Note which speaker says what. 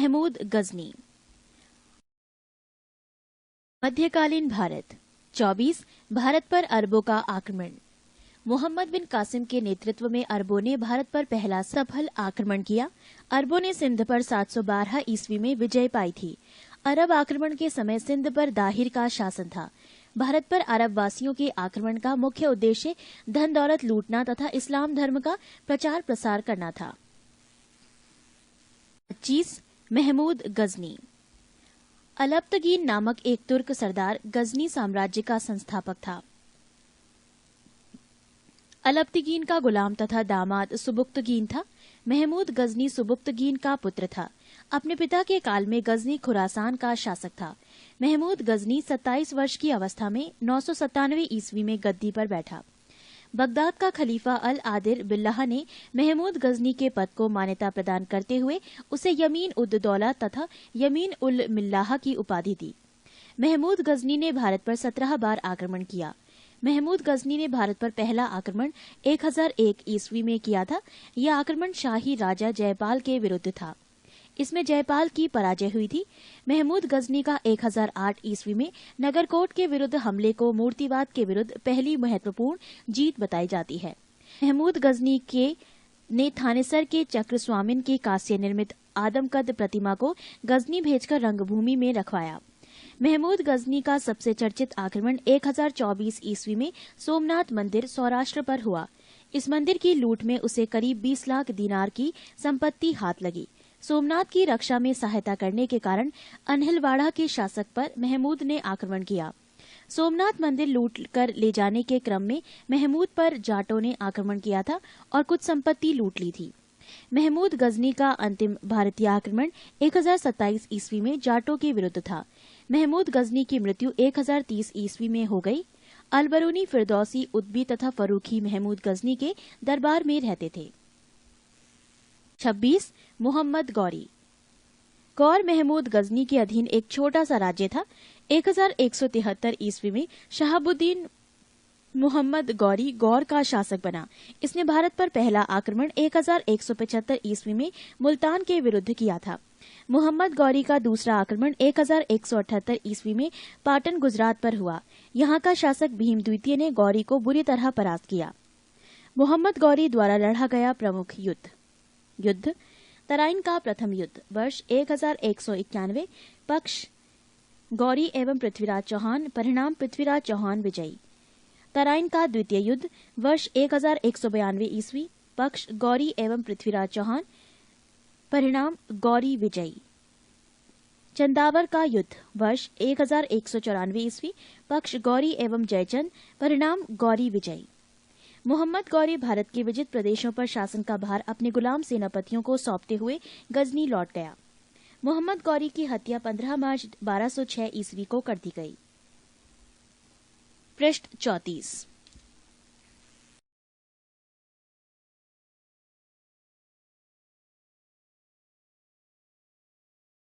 Speaker 1: महमूद गजनी। मध्यकालीन भारत। 24 भारत पर अरबों का आक्रमण। मोहम्मद बिन कासिम के नेतृत्व में अरबों ने भारत पर पहला सफल आक्रमण किया। अरबों ने सिंध पर 712 ईस्वी में विजय पाई थी। अरब आक्रमण के समय सिंध पर दाहिर का शासन था। भारत पर अरब वासियों के आक्रमण का मुख्य उद्देश्य धन दौलत लूटना तथा इस्लाम धर्म का प्रचार प्रसार करना था। 25 महमूद गजनी। अलब्तगीन नामक एक तुर्क सरदार गजनी साम्राज्य का संस्थापक था। अलब्तगीन का गुलाम तथा दामाद सुबुक्तगीन था। महमूद गजनी सुबुक्तगीन का पुत्र था। अपने पिता के काल में गजनी खुरासान का शासक था। महमूद गजनी 27 वर्ष की अवस्था में 997 ईस्वी में गद्दी पर बैठा। बगदाद का खलीफा अल आदिर बिल्लाह ने महमूद गजनी के पद को मान्यता प्रदान करते हुए उसे यमीन उद दौला तथा यमीन उल मिल्लाह की उपाधि दी। महमूद गजनी ने भारत पर 17 बार आक्रमण किया। महमूद गजनी ने भारत पर पहला आक्रमण 1001 ईस्वी में किया था। यह आक्रमण शाही राजा जयपाल के विरुद्ध था। इसमें जयपाल की पराजय हुई थी। महमूद गजनी का 1008 ईस्वी में नगरकोट के विरुद्ध हमले को मूर्तिवाद के विरुद्ध पहली महत्वपूर्ण जीत बताई जाती है। महमूद गजनी ने थानेसर के चक्रस्वामिन की कांस्य निर्मित आदमकद प्रतिमा को गजनी भेजकर रंगभूमि में रखवाया। महमूद गजनी का सबसे चर्चित आक्रमण 1024 ईस्वी में सोमनाथ मंदिर सौराष्ट्र पर हुआ। इस मंदिर की लूट में उसे करीब 20 लाख दीनार की संपत्ति हाथ लगी। सोमनाथ की रक्षा में सहायता करने के कारण अनहिलवाड़ा के शासक पर महमूद ने आक्रमण किया। सोमनाथ मंदिर लूट कर ले जाने के क्रम में महमूद पर जाटों ने आक्रमण किया था और कुछ संपत्ति लूट ली थी। महमूद गजनी का अंतिम भारतीय आक्रमण 1027 ईस्वी में जाटों के विरुद्ध था। महमूद गजनी की मृत्यु 1030 ईस्वी में हो गई। अलबरूनी, फिरदौसी, उद्बी तथा फरूखी महमूद गजनी के दरबार में रहते थे। 26 मोहम्मद गौरी। गौर महमूद गजनी के अधीन एक छोटा सा राज्य था। 1173 ईस्वी में शहाबुद्दीन मोहम्मद गौरी गौर का शासक बना। इसने भारत पर पहला आक्रमण 1175 ईस्वी में मुल्तान के विरुद्ध किया था। मोहम्मद गौरी का दूसरा आक्रमण 1178 ईस्वी में पाटन गुजरात पर हुआ। यहाँ का शासक भीम द्वितीय ने गौरी को बुरी तरह परास्त किया। मोहम्मद गौरी द्वारा लड़ा गया प्रमुख युद्ध तराइन का प्रथम युद्ध वर्ष 1191। पक्ष गौरी एवं पृथ्वीराज चौहान, परिणाम पृथ्वीराज चौहान विजयी। तराइन का द्वितीय युद्ध वर्ष 1192 ईस्वी। पक्ष गौरी एवं पृथ्वीराज चौहान, परिणाम गौरी विजयी। चंदावर का युद्ध वर्ष 1194 ईस्वी। पक्ष गौरी एवं जयचंद, परिणाम गौरी विजयी। मोहम्मद गौरी भारत के विजित प्रदेशों पर शासन का भार अपने गुलाम सेनापतियों को सौंपते हुए गजनी लौट गया। मोहम्मद गौरी की हत्या 15 मार्च 1206 ईस्वी को कर दी गई। पृष्ठ 34।